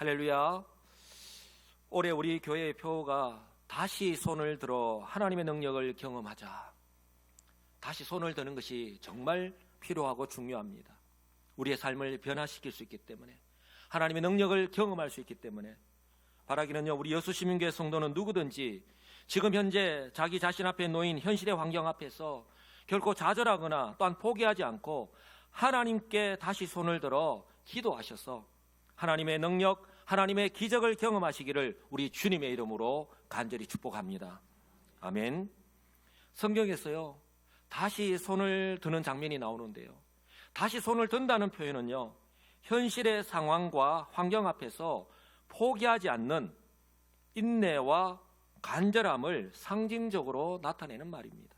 할렐루야. 올해 우리 교회의 표가 다시 손을 들어 하나님의 능력을 경험하자. 다시 손을 드는 것이 정말 필요하고 중요합니다. 우리의 삶을 변화시킬 수 있기 때문에, 하나님의 능력을 경험할 수 있기 때문에, 바라기는요, 우리 여수시민교회 성도는 누구든지 지금 현재 자기 자신 앞에 놓인 현실의 환경 앞에서 결코 좌절하거나 또한 포기하지 않고 하나님께 다시 손을 들어 기도하셔서 하나님의 능력, 하나님의 기적을 경험하시기를 우리 주님의 이름으로 간절히 축복합니다. 아멘. 성경에서요, 다시 손을 드는 장면이 나오는데요, 다시 손을 든다는 표현은요, 현실의 상황과 환경 앞에서 포기하지 않는 인내와 간절함을 상징적으로 나타내는 말입니다.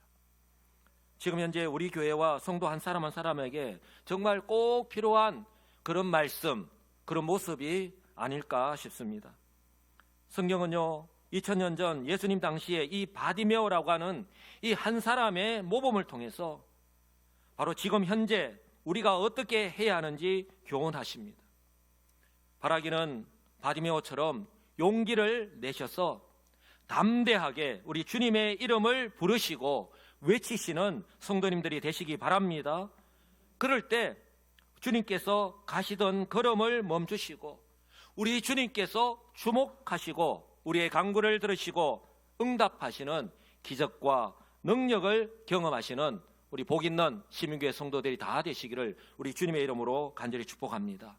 지금 현재 우리 교회와 성도 한 사람 한 사람에게 정말 꼭 필요한 그런 말씀, 그런 모습이 아닐까 싶습니다. 성경은요, 2000년 전 예수님 당시에 이 바디메오라고 하는 이 한 사람의 모범을 통해서 바로 지금 현재 우리가 어떻게 해야 하는지 교훈하십니다. 바라기는 바디메오처럼 용기를 내셔서 담대하게 우리 주님의 이름을 부르시고 외치시는 성도님들이 되시기 바랍니다. 그럴 때 주님께서 가시던 걸음을 멈추시고 우리 주님께서 주목하시고 우리의 간구를 들으시고 응답하시는 기적과 능력을 경험하시는 우리 복 있는 시민교회 성도들이 다 되시기를 우리 주님의 이름으로 간절히 축복합니다.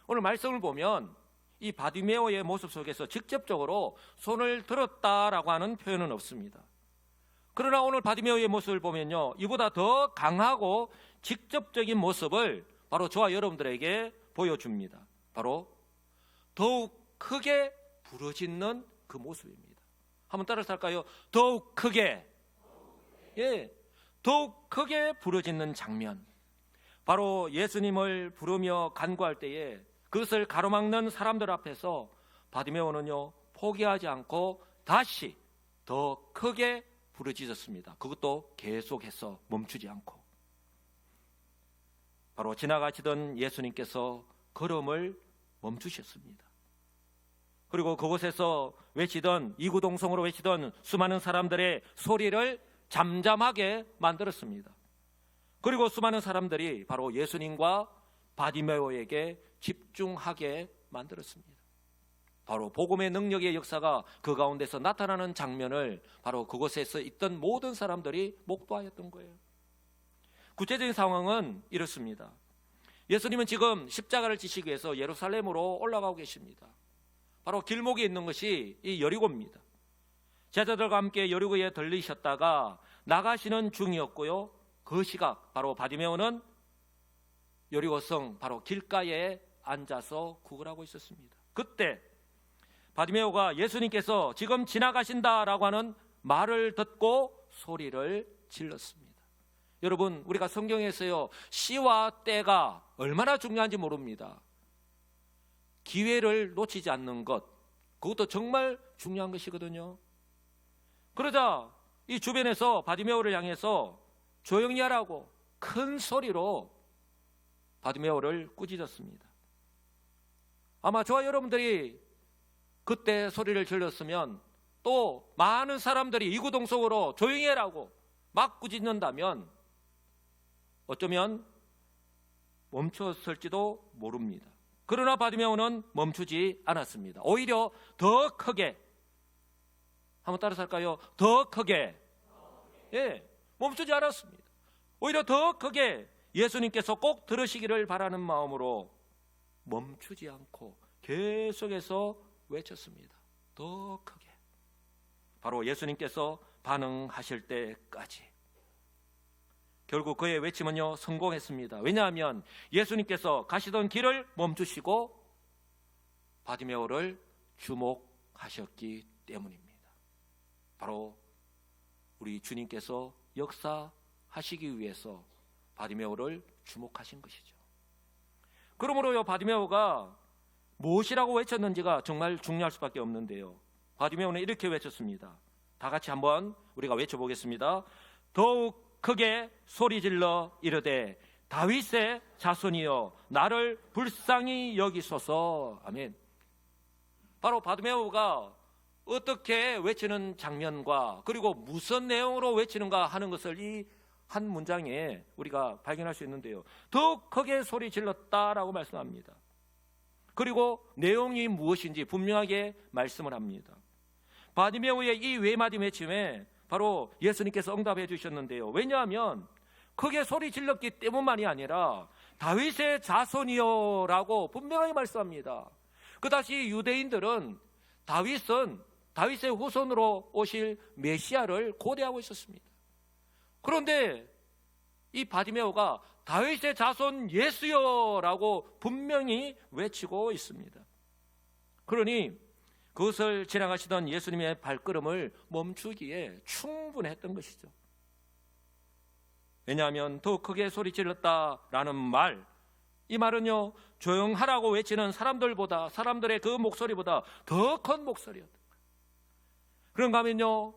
오늘 말씀을 보면 이 바디메오의 모습 속에서 직접적으로 손을 들었다라고 하는 표현은 없습니다. 그러나 오늘 바디메오의 모습을 보면요, 이보다 더 강하고 직접적인 모습을 바로 저와 여러분들에게 보여줍니다. 바로 더욱 크게 부르짖는 그 모습입니다. 한번 따라서 할까요? 더욱 크게, 더욱 크게 부르짖는 장면. 바로 예수님을 부르며 간구할 때에 그것을 가로막는 사람들 앞에서 바디메오는요, 포기하지 않고 다시 더 크게 부르짖었습니다. 그것도 계속해서 멈추지 않고. 바로 지나가시던 예수님께서 걸음을 멈추셨습니다. 그리고 그곳에서 외치던, 이구동성으로 외치던 수많은 사람들의 소리를 잠잠하게 만들었습니다. 그리고 수많은 사람들이 바로 예수님과 바디메오에게 집중하게 만들었습니다. 바로 복음의 능력의 역사가 그 가운데서 나타나는 장면을 바로 그곳에서 있던 모든 사람들이 목도하였던 거예요. 구체적인 상황은 이렇습니다. 예수님은 지금 십자가를 지시기 위해서 예루살렘으로 올라가고 계십니다. 바로 길목에 있는 것이 이 여리고입니다. 제자들과 함께 여리고에 들리셨다가 나가시는 중이었고요, 그 시각 바로 바디메오는 여리고성 바로 길가에 앉아서 구걸하고 있었습니다. 그때 바디메오가 예수님께서 지금 지나가신다라고 하는 말을 듣고 소리를 질렀습니다. 여러분, 우리가 성경에서요, 시와 때가 얼마나 중요한지 모릅니다. 기회를 놓치지 않는 것, 그것도 정말 중요한 것이거든요. 그러자 이 주변에서 바디메오를 향해서 조용히 하라고 큰 소리로 바디메오를 꾸짖었습니다. 아마 저와 여러분들이 그때 소리를 질렀으면 또 많은 사람들이 이구동성으로 조용히 해라고 막 꾸짖는다면 어쩌면 멈췄을지도 모릅니다. 그러나 바디메오는 멈추지 않았습니다. 오히려 더 크게, 한번 따라서 할까요? 더 크게, 멈추지 않았습니다. 오히려 더 크게 예수님께서 꼭 들으시기를 바라는 마음으로 멈추지 않고 계속해서 외쳤습니다. 더 크게. 바로 예수님께서 반응하실 때까지. 결국 그의 외침은요, 성공했습니다. 왜냐하면 예수님께서 가시던 길을 멈추시고 바디메오를 주목하셨기 때문입니다. 바로 우리 주님께서 역사하시기 위해서 바디메오를 주목하신 것이죠. 그러므로요, 바디메오가 무엇이라고 외쳤는지가 정말 중요할 수밖에 없는데요, 바디메오는 이렇게 외쳤습니다. 다 같이 한번 우리가 외쳐보겠습니다. 더욱 크게 소리질러 이르되 다윗의 자손이여 나를 불쌍히 여기소서. 아멘. 바로 바디메오가 어떻게 외치는 장면과 그리고 무슨 내용으로 외치는가 하는 것을 이 한 문장에 우리가 발견할 수 있는데요. 더욱 크게 소리 질렀다라고 말씀합니다. 그리고 내용이 무엇인지 분명하게 말씀을 합니다. 바디메오의 이 외마디 외침에 바로 예수님께서 응답해 주셨는데요. 왜냐하면 크게 소리 질렀기 때문만이 아니라 다윗의 자손이여 라고 분명하게 말씀합니다. 그다시 유대인들은 다윗의 후손으로 오실 메시아를 고대하고 있었습니다. 그런데 이 바디메오가 다윗의 자손 예수여 라고 분명히 외치고 있습니다. 그러니 그것을 지나가시던 예수님의 발걸음을 멈추기에 충분했던 것이죠. 왜냐하면 더 크게 소리 질렀다라는 말, 이 말은요 조용하라고 외치는 사람들의 그 목소리보다 더 큰 목소리였다. 그런가 하면요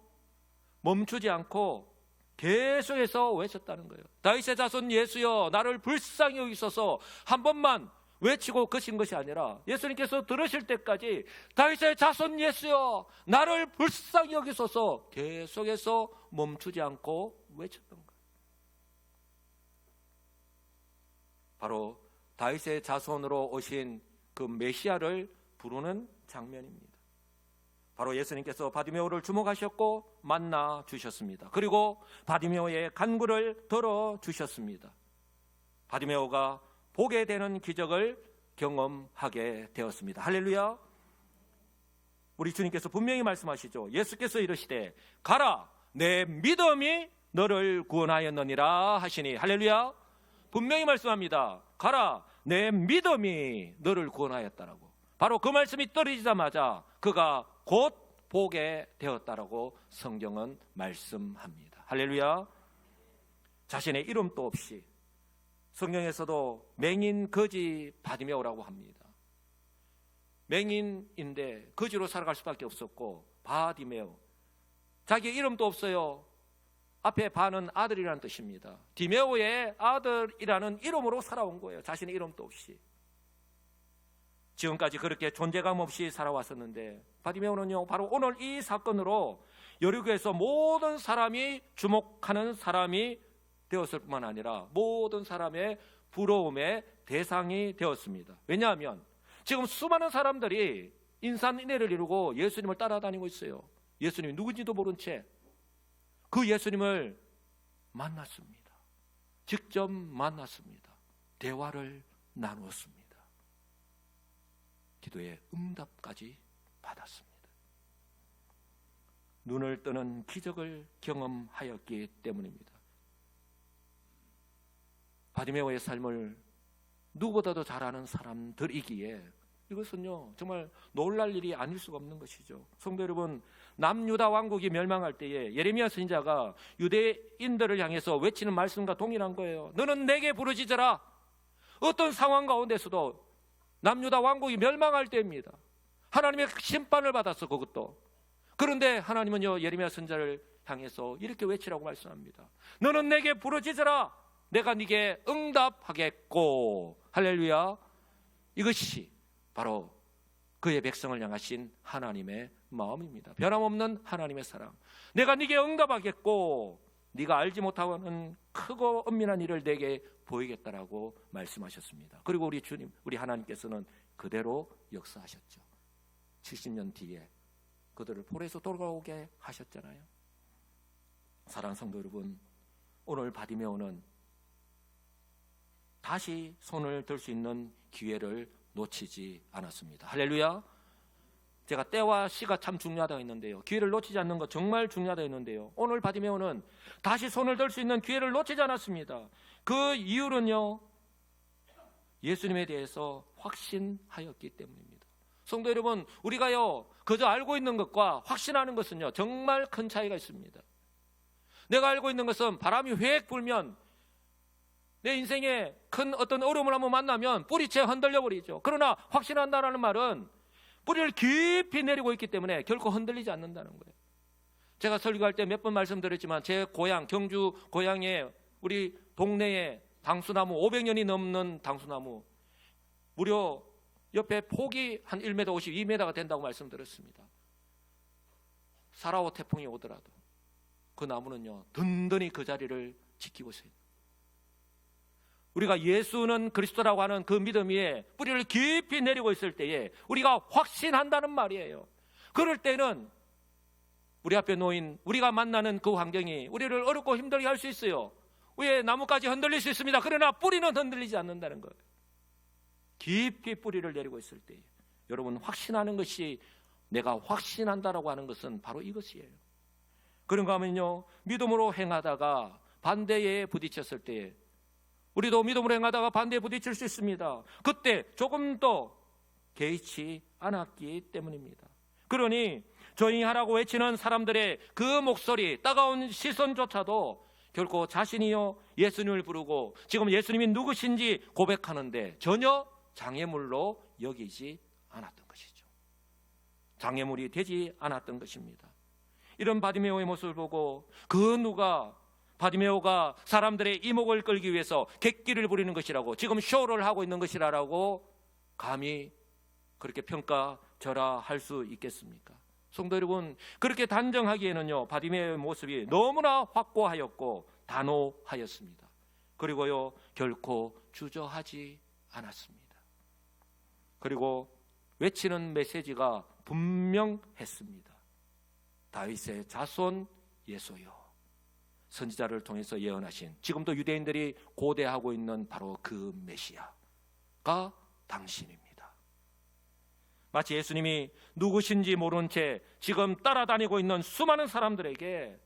멈추지 않고 계속해서 외쳤다는 거예요. 다윗의 자손 예수여 나를 불쌍히 여기소서 한 번만 외치고 그친 것이 아니라 예수님께서 들으실 때까지 다윗의 자손 예수여 나를 불쌍히 여기소서 계속해서 멈추지 않고 외쳤던 거예요. 바로 다윗의 자손으로 오신 그 메시아를 부르는 장면입니다. 바로 예수님께서 바디메오를 주목하셨고 만나 주셨습니다. 그리고 바디메오의 간구를 들어 주셨습니다. 바디메오가 보게 되는 기적을 경험하게 되었습니다. 할렐루야. 우리 주님께서 분명히 말씀하시죠. 예수께서 이르시되 가라 내 믿음이 너를 구원하였느니라 하시니, 할렐루야. 분명히 말씀합니다. 가라 내 믿음이 너를 구원하였다라고. 바로 그 말씀이 떨어지자마자 그가 곧 보게 되었다라고 성경은 말씀합니다. 할렐루야. 자신의 이름도 없이 성경에서도 맹인 거지 바디메오라고 합니다. 맹인인데 거지로 살아갈 수밖에 없었고 바디메오, 자기 이름도 없어요. 앞에 바는 아들이라는 뜻입니다. 디메오의 아들이라는 이름으로 살아온 거예요. 자신의 이름도 없이. 지금까지 그렇게 존재감 없이 살아왔었는데 바디메오는요 바로 오늘 이 사건으로 여리고에서 모든 사람이 주목하는 사람이 되었을 뿐만 아니라 모든 사람의 부러움의 대상이 되었습니다. 왜냐하면 지금 수많은 사람들이 인산인해를 이루고 예수님을 따라다니고 있어요. 예수님이 누군지도 모른 채 그 예수님을 만났습니다. 직접 만났습니다. 대화를 나누었습니다. 기도의 응답까지 받았습니다. 눈을 뜨는 기적을 경험하였기 때문입니다. 바디메오의 삶을 누구보다도 잘 아는 사람들이기에 이것은요 정말 놀랄 일이 아닐 수가 없는 것이죠. 성도 여러분, 남유다 왕국이 멸망할 때에 예레미야 선지자가 유대인들을 향해서 외치는 말씀과 동일한 거예요. 너는 내게 부르짖어라. 어떤 상황 가운데서도 남유다 왕국이 멸망할 때입니다. 하나님의 심판을 받았어 그것도. 그런데 하나님은요 예레미야 선지자를 향해서 이렇게 외치라고 말씀합니다. 너는 내게 부르짖어라. 내가 네게 응답하겠고. 할렐루야. 이것이 바로 그의 백성을 향하신 하나님의 마음입니다. 변함없는 하나님의 사랑. 내가 네게 응답하겠고 네가 알지 못하는 크고 은밀한 일을 내게 보이겠다라고 말씀하셨습니다. 그리고 우리 주님, 우리 하나님께서는 그대로 역사하셨죠. 70년 뒤에 그들을 볼에서 돌아오게 하셨잖아요. 사랑하는 성도 여러분, 오늘 바디메오는 다시 손을 들 수 있는 기회를 놓치지 않았습니다. 할렐루야. 제가 때와 시가 참 중요하다고 했는데요, 기회를 놓치지 않는 것 정말 중요하다고 했는데요, 오늘 바디메오는 다시 손을 들 수 있는 기회를 놓치지 않았습니다. 그 이유는요 예수님에 대해서 확신하였기 때문입니다. 성도 여러분, 우리가요 그저 알고 있는 것과 확신하는 것은요 정말 큰 차이가 있습니다. 내가 알고 있는 것은 바람이 휙 불면 내 인생에 큰 어떤 어려움을 한번 만나면 뿌리채 흔들려 버리죠. 그러나 확신한다는 말은 뿌리를 깊이 내리고 있기 때문에 결코 흔들리지 않는다는 거예요. 제가 설교할 때 몇 번 말씀드렸지만 제 고향 경주 고향에 우리 동네에 당수나무 500년이 넘는 당수나무 무려 옆에 폭이 한 1m 50, 2m가 된다고 말씀드렸습니다. 사라오 태풍이 오더라도 그 나무는요 든든히 그 자리를 지키고 있어요. 우리가 예수는 그리스도라고 하는 그 믿음 위에 뿌리를 깊이 내리고 있을 때에 우리가 확신한다는 말이에요. 그럴 때는 우리 앞에 놓인 우리가 만나는 그 환경이 우리를 어렵고 힘들게 할 수 있어요. 위에 나무까지 흔들릴 수 있습니다. 그러나 뿌리는 흔들리지 않는다는 거예요. 깊이 뿌리를 내리고 있을 때 여러분 확신하는 것이, 내가 확신한다라고 하는 것은 바로 이것이에요. 그런가 하면요 믿음으로 행하다가 반대에 부딪혔을 때, 우리도 믿음으로 행하다가 반대에 부딪힐 수 있습니다. 그때 조금 더 개의치 않았기 때문입니다. 그러니 조용히 하라고 외치는 사람들의 그 목소리, 따가운 시선조차도 결코 자신이요 예수님을 부르고 지금 예수님이 누구신지 고백하는데 전혀 장애물로 여기지 않았던 것이죠. 장애물이 되지 않았던 것입니다. 이런 바디메오의 모습을 보고 그 누가 바디메오가 사람들의 이목을 끌기 위해서 객기를 부리는 것이라고, 지금 쇼를 하고 있는 것이라고 감히 그렇게 평가절하할 수 있겠습니까? 성도 여러분, 그렇게 단정하기에는요 바디메오의 모습이 너무나 확고하였고 단호하였습니다. 그리고요 결코 주저하지 않았습니다. 그리고 외치는 메시지가 분명했습니다. 다윗의 자손 예수여, 선지자를 통해서 예언하신, 지금도 유대인들이 고대하고 있는 바로 그 메시아가 당신입니다. 마치 예수님이 누구신지 모른 채 지금 따라다니고 있는 수많은 사람들에게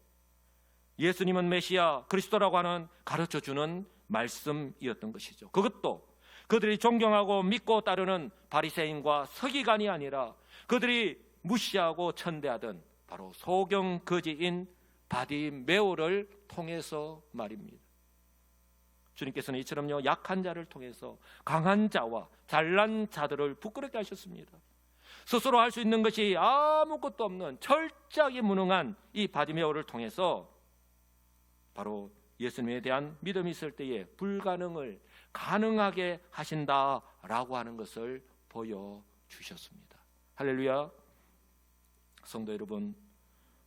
예수님은 메시아 그리스도라고 하는 가르쳐주는 말씀이었던 것이죠. 그것도 그들이 존경하고 믿고 따르는 바리새인과 서기관이 아니라 그들이 무시하고 천대하던 바로 소경 거지인 바디메오를 통해서 말입니다. 주님께서는 이처럼요 약한 자를 통해서 강한 자와 잘난 자들을 부끄럽게 하셨습니다. 스스로 할 수 있는 것이 아무것도 없는 철저하게 무능한 이 바디메오를 통해서 바로 예수님에 대한 믿음이 있을 때에 불가능을 가능하게 하신다라고 하는 것을 보여주셨습니다. 할렐루야. 성도 여러분,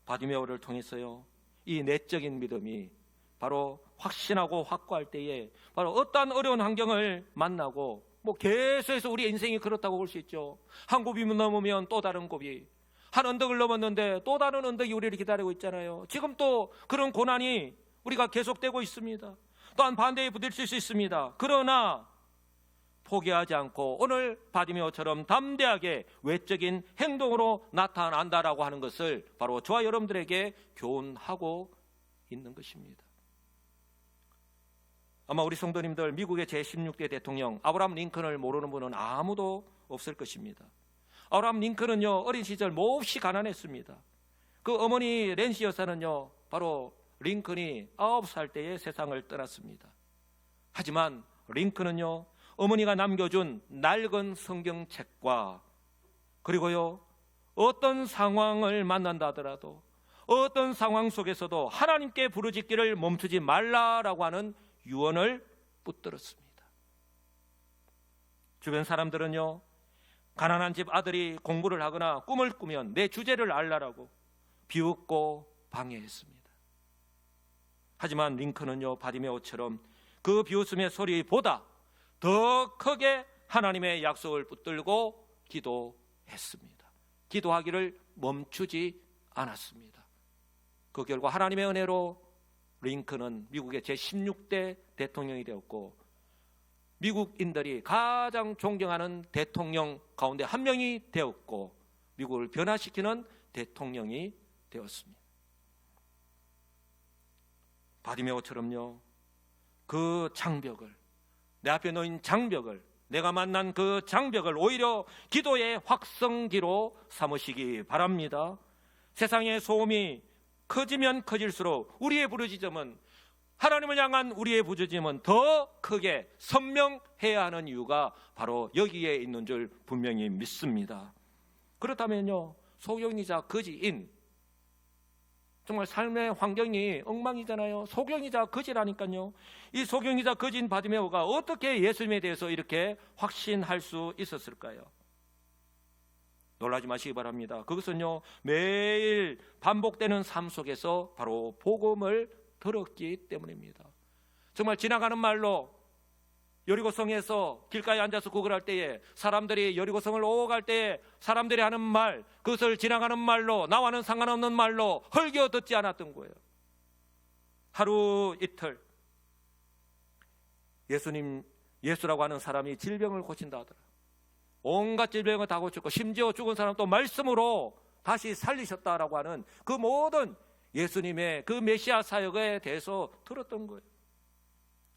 바디메오를 통해서요 이 내적인 믿음이 바로 확신하고 확고할 때에 바로 어떠한 어려운 환경을 만나고, 계속해서 우리 인생이 그렇다고 볼 수 있죠. 한 곱이 넘으면 또 다른 곱이, 한 언덕을 넘었는데 또 다른 언덕이 우리를 기다리고 있잖아요. 지금 또 그런 고난이 우리가 계속되고 있습니다. 또한 반대에 부딪힐 수 있습니다. 그러나 포기하지 않고 오늘 바디메오처럼 담대하게 외적인 행동으로 나타난다라고 하는 것을 바로 저와 여러분들에게 교훈하고 있는 것입니다. 아마 우리 성도님들 미국의 제16대 대통령 아브라함 링컨을 모르는 분은 아무도 없을 것입니다. 아브라함 링컨은요 어린 시절 몹시 가난했습니다. 그 어머니 랜시 여사는요 바로 링컨이 9살 때에 세상을 떠났습니다. 하지만 링컨은요 어머니가 남겨준 낡은 성경책과 그리고요 어떤 상황을 만난다 하더라도 어떤 상황 속에서도 하나님께 부르짖기를 멈추지 말라라고 하는 유언을 붙들었습니다. 주변 사람들은요 가난한 집 아들이 공부를 하거나 꿈을 꾸면 내 주제를 알라라고 비웃고 방해했습니다. 하지만 링컨은요 바디메오처럼 그 비웃음의 소리보다 더 크게 하나님의 약속을 붙들고 기도했습니다. 기도하기를 멈추지 않았습니다. 그 결과 하나님의 은혜로 링컨은 미국의 제16대 대통령이 되었고 미국인들이 가장 존경하는 대통령 가운데 한 명이 되었고 미국을 변화시키는 대통령이 되었습니다. 바디메오처럼요 그 장벽을, 내 앞에 놓인 장벽을, 내가 만난 그 장벽을 오히려 기도의 확성기로 삼으시기 바랍니다. 세상의 소음이 커지면 커질수록 우리의 부르짖음은, 하나님을 향한 우리의 부르짖음은 더 크게 선명해야 하는 이유가 바로 여기에 있는 줄 분명히 믿습니다. 그렇다면요 소경이자 거지인 정말 삶의 환경이 엉망이잖아요. 소경이자 거지라니까요. 이 소경이자 거지인 바디메오가 어떻게 예수님에 대해서 이렇게 확신할 수 있었을까요? 놀라지 마시기 바랍니다. 그것은요, 매일 반복되는 삶 속에서 바로 복음을 들었기 때문입니다. 정말 지나가는 말로 여리고성에서 길가에 앉아서 구걸할 때에 사람들이 여리고성을 오고 갈 때에 사람들이 하는 말, 그것을 지나가는 말로, 나와는 상관없는 말로 헐겨 듣지 않았던 거예요. 하루 이틀 예수라고 하는 사람이 질병을 고친다 하더라. 온갖 질병을 다 고쳤고 심지어 죽은 사람도 말씀으로 다시 살리셨다라고 하는 그 모든 예수님의 그 메시아 사역에 대해서 들었던 거예요.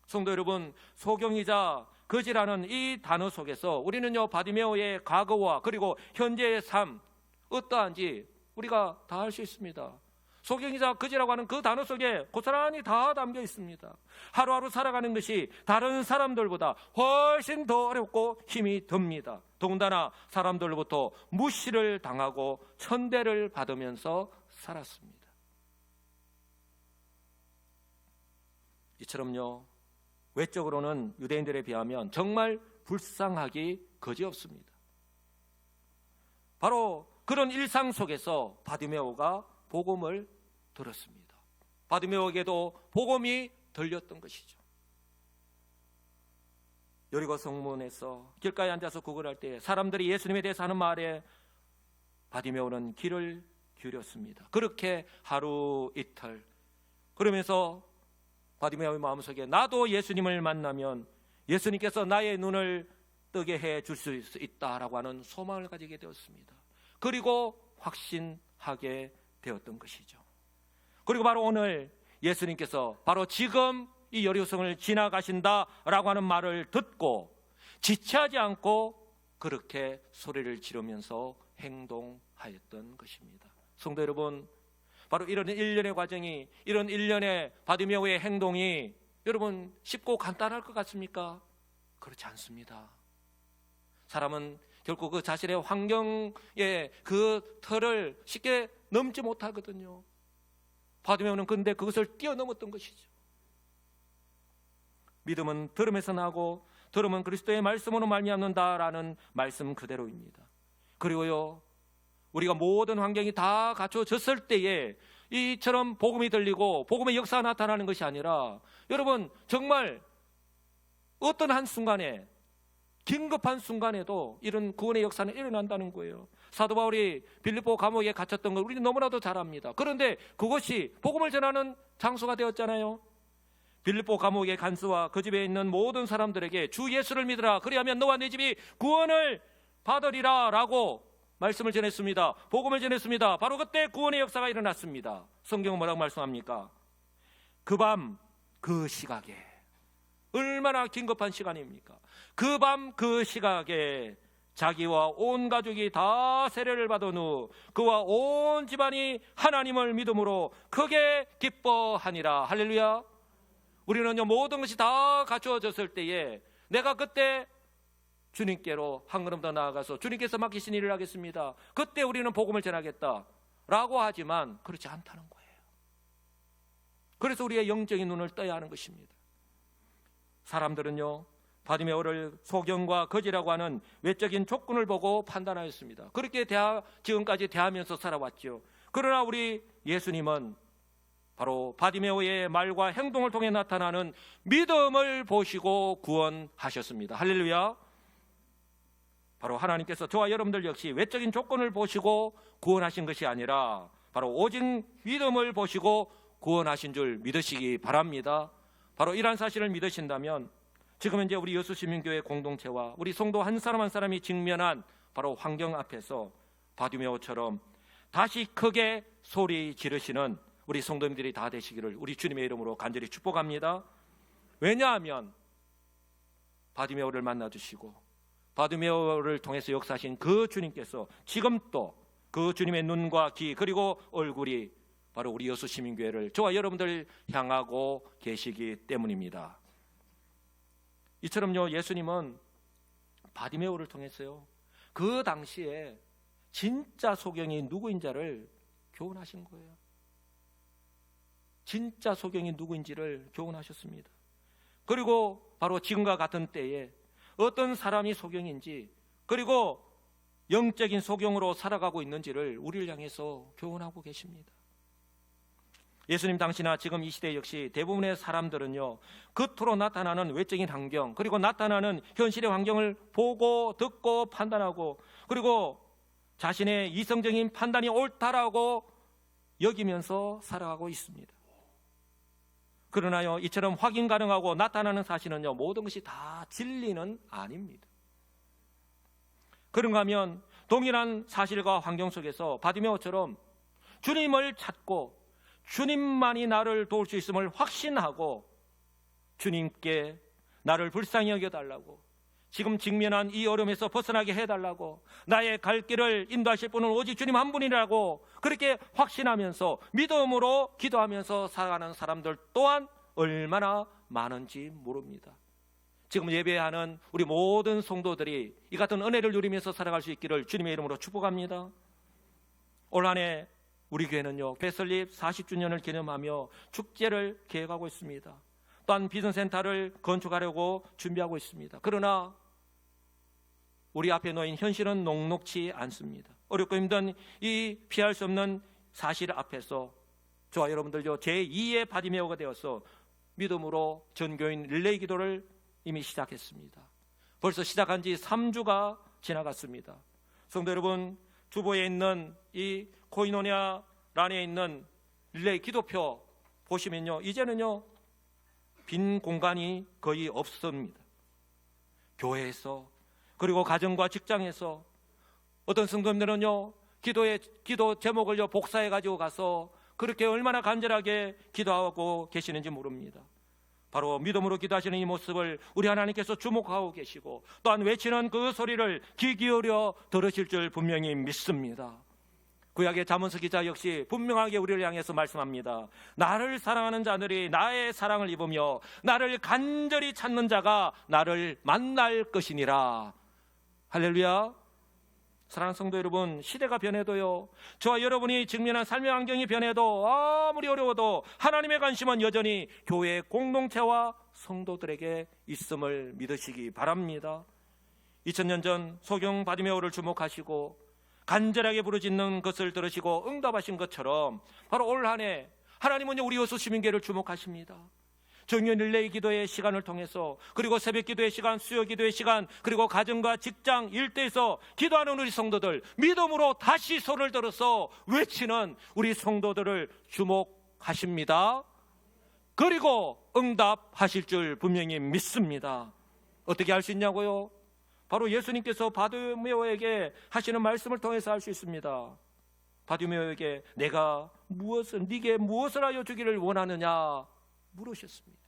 성도 여러분, 소경이자 거지라는 이 단어 속에서 우리는요, 바디메오의 과거와 그리고 현재의 삶 어떠한지 우리가 다 알 수 있습니다. 소경이자 거지라고 하는 그 단어 속에 고스란히 다 담겨 있습니다. 하루하루 살아가는 것이 다른 사람들보다 훨씬 더 어렵고 힘이 듭니다. 더군다나 사람들로부터 무시를 당하고 천대를 받으면서 살았습니다. 이처럼요, 외적으로는 유대인들에 비하면 정말 불쌍하기 그지없습니다. 바로 그런 일상 속에서 바디메오가 복음을 들었습니다. 바디메오에게도 복음이 들렸던 것이죠. 여리고 성문에서 길가에 앉아서 구걸할 때 사람들이 예수님에 대해서 하는 말에 바디메오는 귀를 기울였습니다. 그렇게 하루 이틀 그러면서 바디메오의 마음속에 나도 예수님을 만나면 예수님께서 나의 눈을 뜨게 해줄 수 있다라고 하는 소망을 가지게 되었습니다. 그리고 확신하게 되었던 것이죠. 그리고 바로 오늘 예수님께서 바로 지금 이 여리고성을 지나가신다라고 하는 말을 듣고 지체하지 않고 그렇게 소리를 지르면서 행동하였던 것입니다. 성도 여러분, 바로 이런 일련의 과정이, 이런 일련의 바디메오의 행동이 여러분 쉽고 간단할 것 같습니까? 그렇지 않습니다. 사람은 결국 그 자신의 환경의 그 틀을 쉽게 넘지 못하거든요. 바디메오는 근데 그것을 뛰어넘었던 것이죠. 믿음은 들음에서 나고 들음은 그리스도의 말씀으로 말미암는다라는 말씀 그대로입니다. 그리고요, 우리가 모든 환경이 다 갖춰졌을 때에 이처럼 복음이 들리고 복음의 역사가 나타나는 것이 아니라 여러분 정말 어떤 한 순간에 긴급한 순간에도 이런 구원의 역사는 일어난다는 거예요. 사도 바울이 빌립보 감옥에 갇혔던 걸 우리는 너무나도 잘 압니다. 그런데 그것이 복음을 전하는 장소가 되었잖아요. 빌립보 감옥의 간수와 그 집에 있는 모든 사람들에게 주 예수를 믿으라, 그리하면 너와 네 집이 구원을 받으리라 라고 말씀을 전했습니다. 복음을 전했습니다. 바로 그때 구원의 역사가 일어났습니다. 성경은 뭐라고 말씀합니까? 그 밤 그 시각에, 얼마나 긴급한 시간입니까? 그 밤 그 시각에 자기와 온 가족이 다 세례를 받은 후 그와 온 집안이 하나님을 믿음으로 크게 기뻐하니라. 할렐루야. 우리는요, 모든 것이 다 갖추어졌을 때에 내가 그때 주님께로 한 걸음 더 나아가서 주님께서 맡기신 일을 하겠습니다, 그때 우리는 복음을 전하겠다라고 하지만 그렇지 않다는 거예요. 그래서 우리의 영적인 눈을 떠야 하는 것입니다. 사람들은요, 바디메오를 소경과 거지라고 하는 외적인 조건을 보고 판단하였습니다. 그렇게 지금까지 대하면서 살아왔죠. 그러나 우리 예수님은 바로 바디메오의 말과 행동을 통해 나타나는 믿음을 보시고 구원하셨습니다. 할렐루야. 바로 하나님께서 저와 여러분들 역시 외적인 조건을 보시고 구원하신 것이 아니라 바로 오직 믿음을 보시고 구원하신 줄 믿으시기 바랍니다. 바로 이러한 사실을 믿으신다면 지금 현재 우리 여수시민교회 공동체와 우리 성도 한 사람 한 사람이 직면한 바로 환경 앞에서 바디메오처럼 다시 크게 소리 지르시는 우리 성도님들이 다 되시기를 우리 주님의 이름으로 간절히 축복합니다. 왜냐하면 바디메오를 만나주시고 바디메오를 통해서 역사하신 그 주님께서 지금 또 그 주님의 눈과 귀 그리고 얼굴이 바로 우리 여수시민교회를 저와 여러분들 향하고 계시기 때문입니다. 이처럼요, 예수님은 바디메오를 통해서요, 그 당시에 진짜 소경이 누구인지를 교훈하신 거예요. 진짜 소경이 누구인지를 교훈하셨습니다. 그리고 바로 지금과 같은 때에 어떤 사람이 소경인지, 그리고 영적인 소경으로 살아가고 있는지를 우리를 향해서 교훈하고 계십니다. 예수님 당시나 지금 이 시대 역시 대부분의 사람들은요, 겉으로 나타나는 외적인 환경, 그리고 나타나는 현실의 환경을 보고 듣고 판단하고, 그리고 자신의 이성적인 판단이 옳다라고 여기면서 살아가고 있습니다. 그러나요, 이처럼 확인 가능하고 나타나는 사실은요, 모든 것이 다 진리는 아닙니다. 그런가 하면 동일한 사실과 환경 속에서 바디메오처럼 주님을 찾고 주님만이 나를 도울 수 있음을 확신하고 주님께 나를 불쌍히 여겨달라고, 지금 직면한 이 어려움에서 벗어나게 해달라고, 나의 갈 길을 인도하실 분은 오직 주님 한 분이라고 그렇게 확신하면서 믿음으로 기도하면서 살아가는 사람들 또한 얼마나 많은지 모릅니다. 지금 예배하는 우리 모든 성도들이 이 같은 은혜를 누리면서 살아갈 수 있기를 주님의 이름으로 축복합니다. 올 한 해 우리 교회는요, 교회 설립 40주년을 기념하며 축제를 계획하고 있습니다. 또한 비전센터를 건축하려고 준비하고 있습니다. 그러나 우리 앞에 놓인 현실은 녹록치 않습니다. 어렵고 힘든 이 피할 수 없는 사실 앞에서 저와 여러분들요, 제2의 바디메오가 되어서 믿음으로 전교인 릴레이 기도를 이미 시작했습니다. 벌써 시작한 지 3주가 지나갔습니다. 성도 여러분, 주보에 있는 이 코이노니아 란에 있는 릴레이 기도표 보시면요, 이제는요 빈 공간이 거의 없습니다. 교회에서, 그리고 가정과 직장에서 어떤 성도님들은요, 기도 제목을요 복사해 가지고 가서 그렇게 얼마나 간절하게 기도하고 계시는지 모릅니다. 바로 믿음으로 기도하시는 이 모습을 우리 하나님께서 주목하고 계시고, 또한 외치는 그 소리를 귀 기울여 들으실 줄 분명히 믿습니다. 구약의 잠언서 기자 역시 분명하게 우리를 향해서 말씀합니다. 나를 사랑하는 자들이 나의 사랑을 입으며 나를 간절히 찾는 자가 나를 만날 것이니라. 할렐루야. 사랑하는 성도 여러분, 시대가 변해도요, 저와 여러분이 직면한 삶의 환경이 변해도 아무리 어려워도 하나님의 관심은 여전히 교회 공동체와 성도들에게 있음을 믿으시기 바랍니다. 2000년 전 소경 바디메오를 주목하시고 간절하게 부르짖는 것을 들으시고 응답하신 것처럼 바로 올 한 해 하나님은요, 우리 여수 시민교회를 주목하십니다. 정년 릴레이 기도의 시간을 통해서, 그리고 새벽 기도의 시간, 수요 기도의 시간, 그리고 가정과 직장, 일터에서 기도하는 우리 성도들, 믿음으로 다시 손을 들어서 외치는 우리 성도들을 주목하십니다. 그리고 응답하실 줄 분명히 믿습니다. 어떻게 할 수 있냐고요? 바로 예수님께서 바디메오에게 하시는 말씀을 통해서 할 수 있습니다. 바디메오에게 내가 네게 무엇을 하여 주기를 원하느냐 물으셨습니다.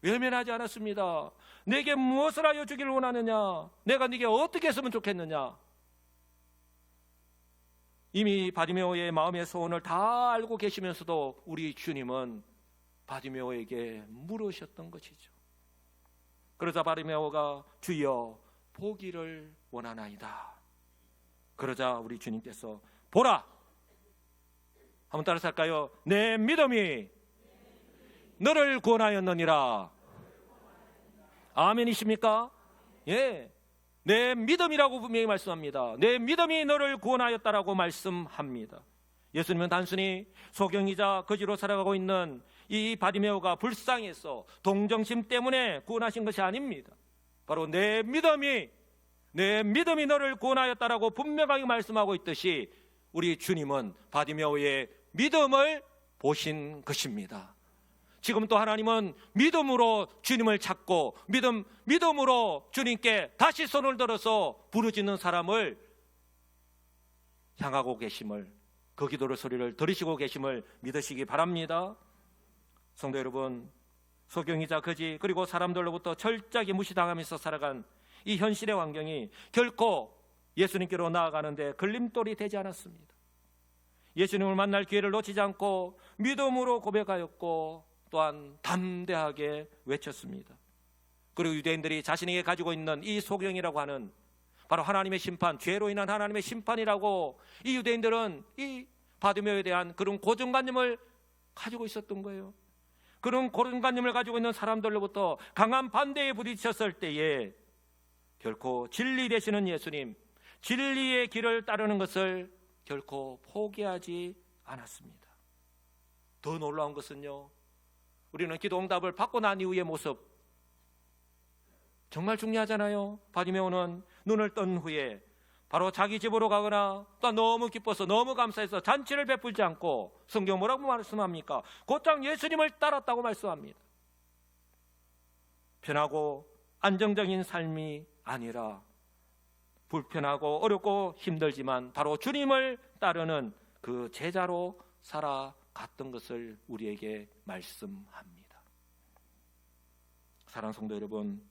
외면하지 않았습니다. 내게 무엇을 하여 주기를 원하느냐, 내가 네게 어떻게 했으면 좋겠느냐. 이미 바디메오의 마음의 소원을 다 알고 계시면서도 우리 주님은 바디메오에게 물으셨던 것이죠. 그러자 바디메오가 주여 보기를 원하나이다. 그러자 우리 주님께서 보라, 한번 따라서 할까요? 내 믿음이 너를 구원하였느니라. 아멘이십니까? 예, 내 믿음이라고 분명히 말씀합니다. 내 믿음이 너를 구원하였다라고 말씀합니다. 예수님은 단순히 소경이자 거지로 살아가고 있는 이 바디메오가 불쌍해서 동정심 때문에 구원하신 것이 아닙니다. 바로 내 믿음이 너를 구원하였다라고 분명하게 말씀하고 있듯이 우리 주님은 바디메오의 믿음을 보신 것입니다. 지금 또 하나님은 믿음으로 주님을 찾고 믿음으로 주님께 다시 손을 들어서 부르짖는 사람을 향하고 계심을, 그 기도의 소리를 들으시고 계심을 믿으시기 바랍니다. 성도 여러분, 소경이자 거지, 그리고 사람들로부터 철저하게 무시당하면서 살아간 이 현실의 환경이 결코 예수님께로 나아가는데 걸림돌이 되지 않았습니다. 예수님을 만날 기회를 놓치지 않고 믿음으로 고백하였고, 또한 담대하게 외쳤습니다. 그리고 유대인들이 자신에게 가지고 있는 이 소경이라고 하는 바로 하나님의 심판, 죄로 인한 하나님의 심판이라고 이 유대인들은 이 바디메오에 대한 그런 고정관념을 가지고 있었던 거예요. 그런 고정관념을 가지고 있는 사람들로부터 강한 반대에 부딪혔을 때에 결코 진리 되시는 예수님, 진리의 길을 따르는 것을 결코 포기하지 않았습니다. 더 놀라운 것은요, 우리는 기도 응답을 받고 난 이후의 모습 정말 중요하잖아요. 바디메오는 눈을 뜬 후에 바로 자기 집으로 가거나 또 너무 기뻐서 너무 감사해서 잔치를 베풀지 않고 성경 뭐라고 말씀합니까? 곧장 예수님을 따랐다고 말씀합니다. 편하고 안정적인 삶이 아니라 불편하고 어렵고 힘들지만 바로 주님을 따르는 그 제자로 살아갔던 것을 우리에게 말씀합니다. 사랑하는 성도 여러분,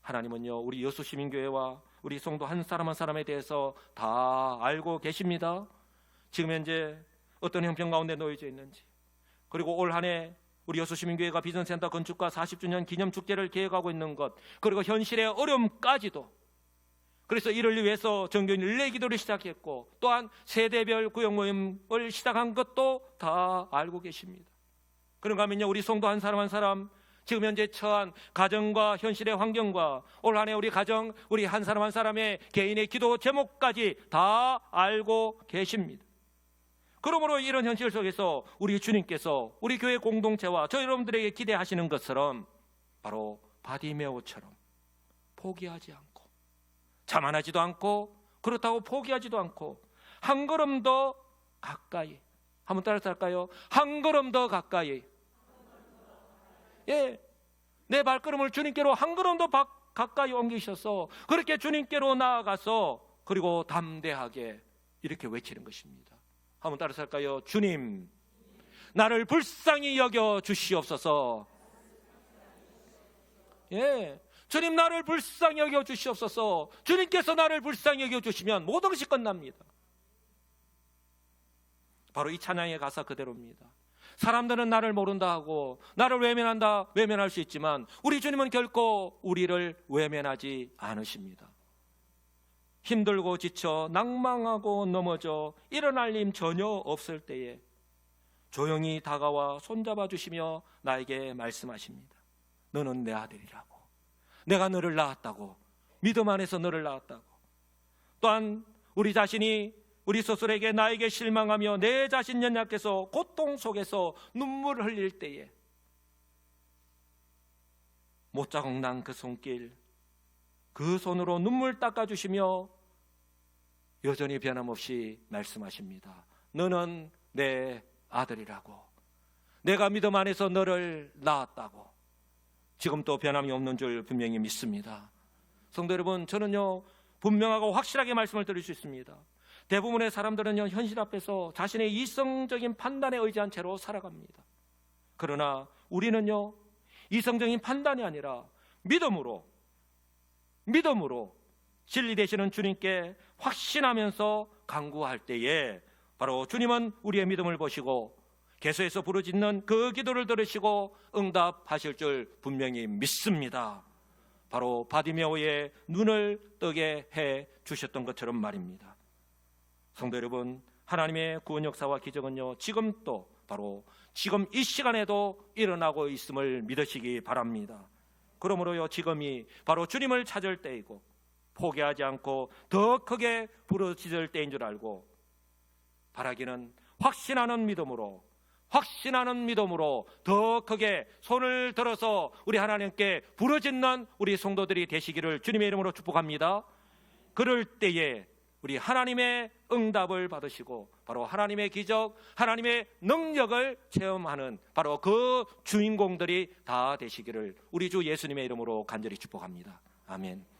하나님은요, 우리 여수시민교회와 우리 성도 한 사람 한 사람에 대해서 다 알고 계십니다. 지금 현재 어떤 형편 가운데 놓여져 있는지, 그리고 올 한 해 우리 여수시민교회가 비전센터 건축과 40주년 기념축제를 계획하고 있는 것, 그리고 현실의 어려움까지도, 그래서 이를 위해서 정교인 릴레이 기도를 시작했고 또한 세대별 구역 모임을 시작한 것도 다 알고 계십니다. 그런가 하면요, 우리 성도 한 사람 한 사람 지금 현재 처한 가정과 현실의 환경과 올 한 해 우리 가정, 우리 한 사람 한 사람의 개인의 기도 제목까지 다 알고 계십니다. 그러므로 이런 현실 속에서 우리 주님께서 우리 교회 공동체와 저 여러분들에게 기대하시는 것처럼 바로 바디메오처럼 포기하지 않고 자만하지도 않고 그렇다고 포기하지도 않고 한 걸음 더 가까이, 한번 따라서 할까요? 한 걸음 더 가까이. 예, 내 발걸음을 주님께로 한 걸음 더 가까이 옮기셔서 그렇게 주님께로 나아가서 그리고 담대하게 이렇게 외치는 것입니다. 한번 따라서 할까요? 주님, 나를 불쌍히 여겨 주시옵소서. 예, 주님, 나를 불쌍히 여겨 주시옵소서. 주님께서 나를 불쌍히 여겨 주시면 모든 것이 끝납니다. 바로 이 찬양의 가사 그대로입니다. 사람들은 나를 모른다 하고 나를 외면한다, 외면할 수 있지만 우리 주님은 결코 우리를 외면하지 않으십니다. 힘들고 지쳐 낭망하고 넘어져 일어날 힘 전혀 없을 때에 조용히 다가와 손잡아 주시며 나에게 말씀하십니다. 너는 내 아들이라고, 내가 너를 낳았다고, 믿음 안에서 너를 낳았다고. 또한 우리 자신이 우리 스스로에게 나에게 실망하며 내 자신 연약해서 고통 속에서 눈물을 흘릴 때에 못자국 난 그 손길, 그 손으로 눈물 닦아주시며 여전히 변함없이 말씀하십니다. 너는 내 아들이라고, 내가 믿음 안에서 너를 낳았다고. 지금도 변함이 없는 줄 분명히 믿습니다. 성도 여러분, 저는요 분명하고 확실하게 말씀을 드릴 수 있습니다. 대부분의 사람들은요 현실 앞에서 자신의 이성적인 판단에 의지한 채로 살아갑니다. 그러나 우리는요 이성적인 판단이 아니라 믿음으로 진리 되시는 주님께 확신하면서 간구할 때에 바로 주님은 우리의 믿음을 보시고 계속해서 부르짖는 그 기도를 들으시고 응답하실 줄 분명히 믿습니다. 바로 바디메오의 눈을 뜨게 해 주셨던 것처럼 말입니다. 성도 여러분, 하나님의 구원 역사와 기적은요 지금 또 바로 지금 이 시간에도 일어나고 있음을 믿으시기 바랍니다. 그러므로요 지금이 바로 주님을 찾을 때이고 포기하지 않고 더 크게 부르짖을 때인 줄 알고 바라기는 확신하는 믿음으로 더 크게 손을 들어서 우리 하나님께 부르짖는 우리 성도들이 되시기를 주님의 이름으로 축복합니다. 그럴 때에 우리 하나님의 응답을 받으시고 바로 하나님의 기적, 하나님의 능력을 체험하는 바로 그 주인공들이 다 되시기를 우리 주 예수님의 이름으로 간절히 축복합니다. 아멘.